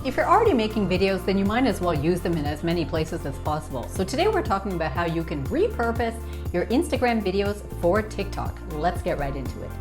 If you're already making videos, then you might as well use them in as many places as possible. So today we're talking about how you can repurpose your Instagram videos for TikTok. Let's get right into it.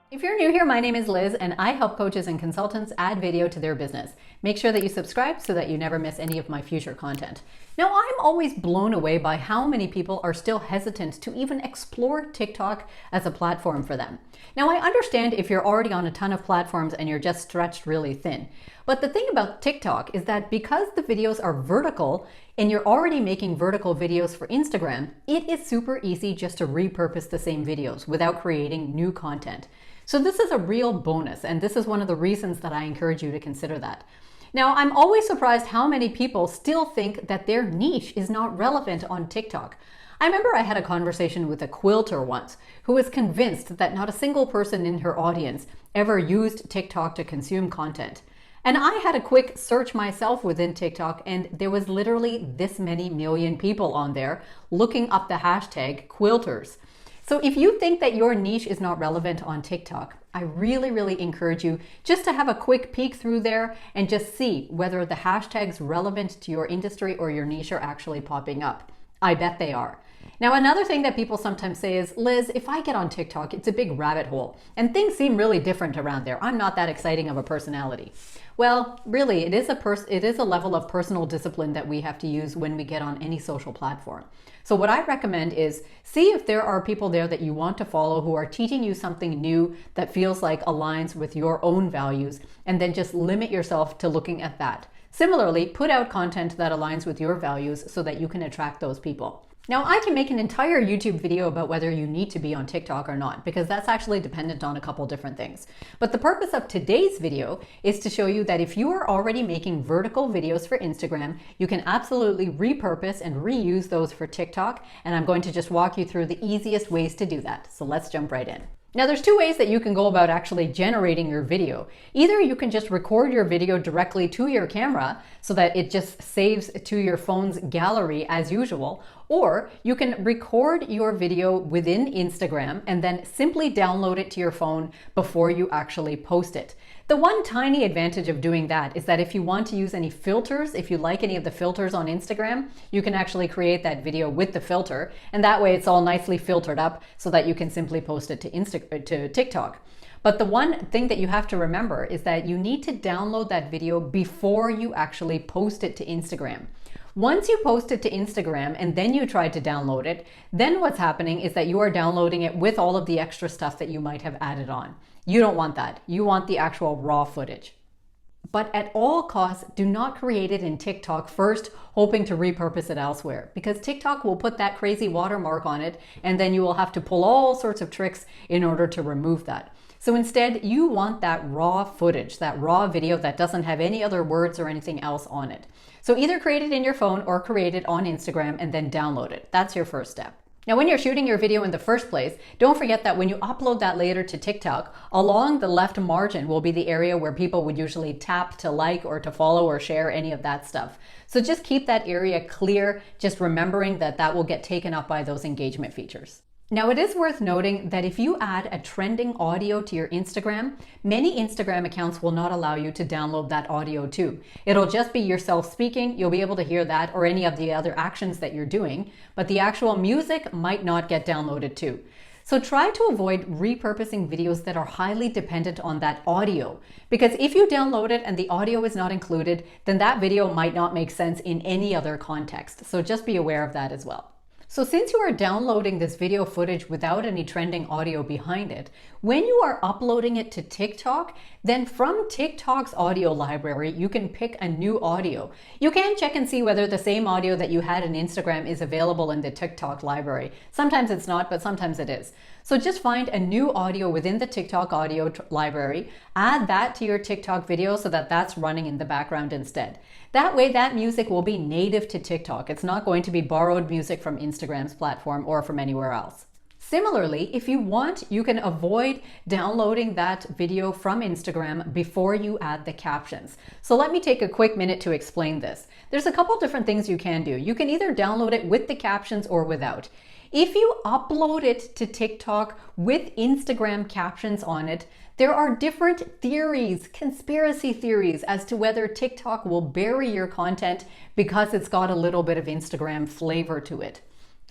If you're new here, my name is Liz and I help coaches and consultants add video to their business. Make sure that you subscribe so that you never miss any of my future content. Now, I'm always blown away by how many people are still hesitant to even explore TikTok as a platform for them. Now, I understand if you're already on a ton of platforms and you're just stretched really thin. But the thing about TikTok is that because the videos are vertical and you're already making vertical videos for Instagram, it is super easy just to repurpose the same videos without creating new content. So this is a real bonus, and this is one of the reasons that I encourage you to consider that. Now, I'm always surprised how many people still think that their niche is not relevant on TikTok. I remember I had a conversation with a quilter once who was convinced that not a single person in her audience ever used TikTok to consume content. And I had a quick search myself within TikTok, and there was literally this many million people on there looking up the hashtag quilters. So if you think that your niche is not relevant on TikTok, I really encourage you just to have a quick peek through there and just see whether the hashtags relevant to your industry or your niche are actually popping up. I bet they are. Now, another thing that people sometimes say is, Liz, if I get on TikTok, it's a big rabbit hole and things seem really different around there. I'm not that exciting of a personality. Well, really, it is a level of personal discipline that we have to use when we get on any social platform. So what I recommend is see if there are people there that you want to follow who are teaching you something new that feels like aligns with your own values, and then just limit yourself to looking at that. Similarly, put out content that aligns with your values so that you can attract those people. Now, I can make an entire YouTube video about whether you need to be on TikTok or not, because that's actually dependent on a couple different things. But the purpose of today's video is to show you that if you are already making vertical videos for Instagram, you can absolutely repurpose and reuse those for TikTok. And I'm going to just walk you through the easiest ways to do that. So let's jump right in. Now, there's two ways that you can go about actually generating your video. Either you can just record your video directly to your camera so that it just saves to your phone's gallery as usual, or you can record your video within Instagram and then simply download it to your phone before you actually post it. The one tiny advantage of doing that is that if you want to use any filters, if you like any of the filters on Instagram, you can actually create that video with the filter, and that way it's all nicely filtered up so that you can simply post it to TikTok. But the one thing that you have to remember is that you need to download that video before you actually post it to Instagram. Once you post it to Instagram and then you try to download it, then what's happening is that you are downloading it with all of the extra stuff that you might have added on. You don't want that. You want the actual raw footage. But at all costs, do not create it in TikTok first, hoping to repurpose it elsewhere, because TikTok will put that crazy watermark on it, and then you will have to pull all sorts of tricks in order to remove that. So instead, you want that raw footage, that raw video that doesn't have any other words or anything else on it. So either create it in your phone or create it on Instagram and then download it. That's your first step. Now, when you're shooting your video in the first place, don't forget that when you upload that later to TikTok, along the left margin will be the area where people would usually tap to like or to follow or share any of that stuff. So just keep that area clear, just remembering that that will get taken up by those engagement features. Now, it is worth noting that if you add a trending audio to your Instagram, many Instagram accounts will not allow you to download that audio too. It'll just be yourself speaking. You'll be able to hear that or any of the other actions that you're doing, but the actual music might not get downloaded too. So try to avoid repurposing videos that are highly dependent on that audio, because if you download it and the audio is not included, then that video might not make sense in any other context. So just be aware of that as well. So since you are downloading this video footage without any trending audio behind it, when you are uploading it to TikTok, then from TikTok's audio library, you can pick a new audio. You can check and see whether the same audio that you had in Instagram is available in the TikTok library. Sometimes it's not, but sometimes it is. So just find a new audio within the TikTok audio library, add that to your TikTok video so that that's running in the background instead. That way, that music will be native to TikTok. It's not going to be borrowed music from Instagram's platform or from anywhere else. Similarly, if you want, you can avoid downloading that video from Instagram before you add the captions. So let me take a quick minute to explain this. There's a couple different things you can do. You can either download it with the captions or without. If you upload it to TikTok with Instagram captions on it, there are different theories, conspiracy theories, as to whether TikTok will bury your content because it's got a little bit of Instagram flavor to it.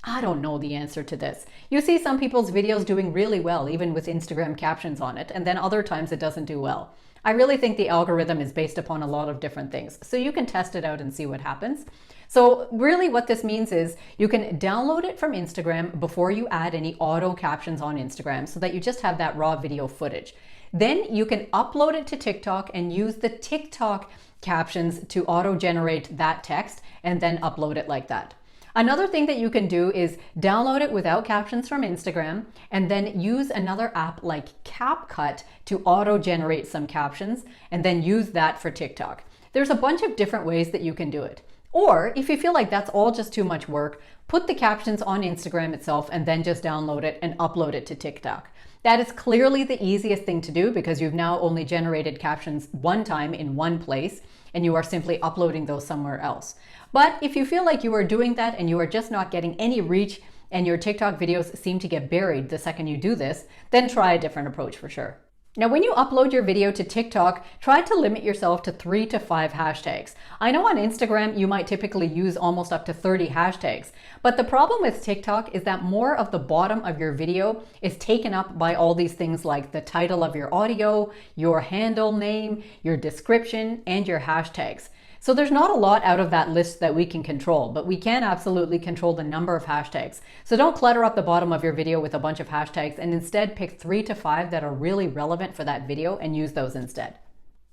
I don't know the answer to this. You see some people's videos doing really well, even with Instagram captions on it, and then other times it doesn't do well. I really think the algorithm is based upon a lot of different things, so you can test it out and see what happens. So really what this means is you can download it from Instagram before you add any auto captions on Instagram so that you just have that raw video footage. Then you can upload it to TikTok and use the TikTok captions to auto-generate that text and then upload it like that. Another thing that you can do is download it without captions from Instagram and then use another app like CapCut to auto-generate some captions and then use that for TikTok. There's a bunch of different ways that you can do it. Or if you feel like that's all just too much work, put the captions on Instagram itself and then just download it and upload it to TikTok. That is clearly the easiest thing to do because you've now only generated captions one time in one place and you are simply uploading those somewhere else. But if you feel like you are doing that and you are just not getting any reach and your TikTok videos seem to get buried the second you do this, then try a different approach for sure. Now, when you upload your video to TikTok, try to limit yourself to 3 to 5 hashtags. I know on Instagram, you might typically use almost up to 30 hashtags, but the problem with TikTok is that more of the bottom of your video is taken up by all these things like the title of your audio, your handle name, your description, and your hashtags. So there's not a lot out of that list that we can control, but we can absolutely control the number of hashtags. So don't clutter up the bottom of your video with a bunch of hashtags and instead pick 3 to 5 that are really relevant for that video and use those instead.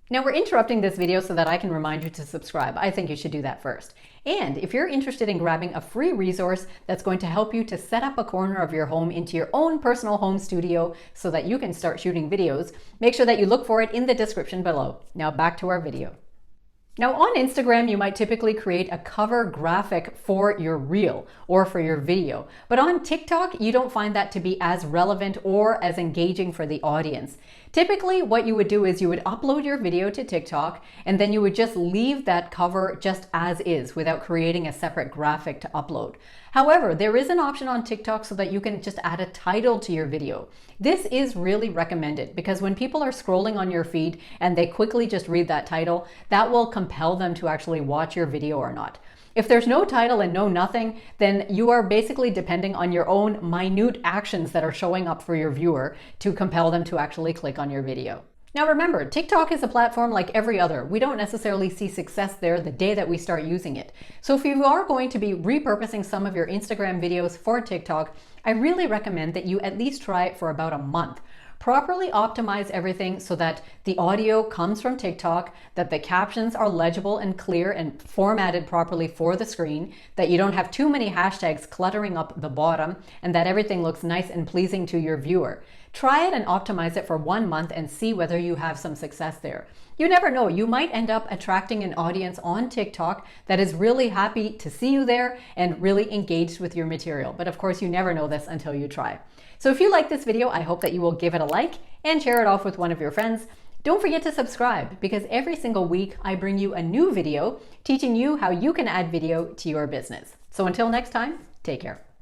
Now we're interrupting this video so that I can remind you to subscribe. I think you should do that first. And if you're interested in grabbing a free resource that's going to help you to set up a corner of your home into your own personal home studio so that you can start shooting videos, make sure that you look for it in the description below. Now back to our video. Now on Instagram, you might typically create a cover graphic for your reel or for your video. But on TikTok, you don't find that to be as relevant or as engaging for the audience. Typically, what you would do is you would upload your video to TikTok and then you would just leave that cover just as is without creating a separate graphic to upload. However, there is an option on TikTok so that you can just add a title to your video. This is really recommended because when people are scrolling on your feed and they quickly just read that title, that will compel them to actually watch your video or not. If there's no title and no nothing, then you are basically depending on your own minute actions that are showing up for your viewer to compel them to actually click on your video. Now remember, TikTok is a platform like every other. We don't necessarily see success there the day that we start using it. So if you are going to be repurposing some of your Instagram videos for TikTok, I really recommend that you at least try it for about a month. Properly optimize everything so that the audio comes from TikTok, that the captions are legible and clear and formatted properly for the screen, that you don't have too many hashtags cluttering up the bottom, and that everything looks nice and pleasing to your viewer. Try it and optimize it for 1 month and see whether you have some success there. You never know, you might end up attracting an audience on TikTok that is really happy to see you there and really engaged with your material. But of course, you never know this until you try. So if you like this video, I hope that you will give it a like and share it off with one of your friends. Don't forget to subscribe because every single week I bring you a new video teaching you how you can add video to your business. So until next time, take care.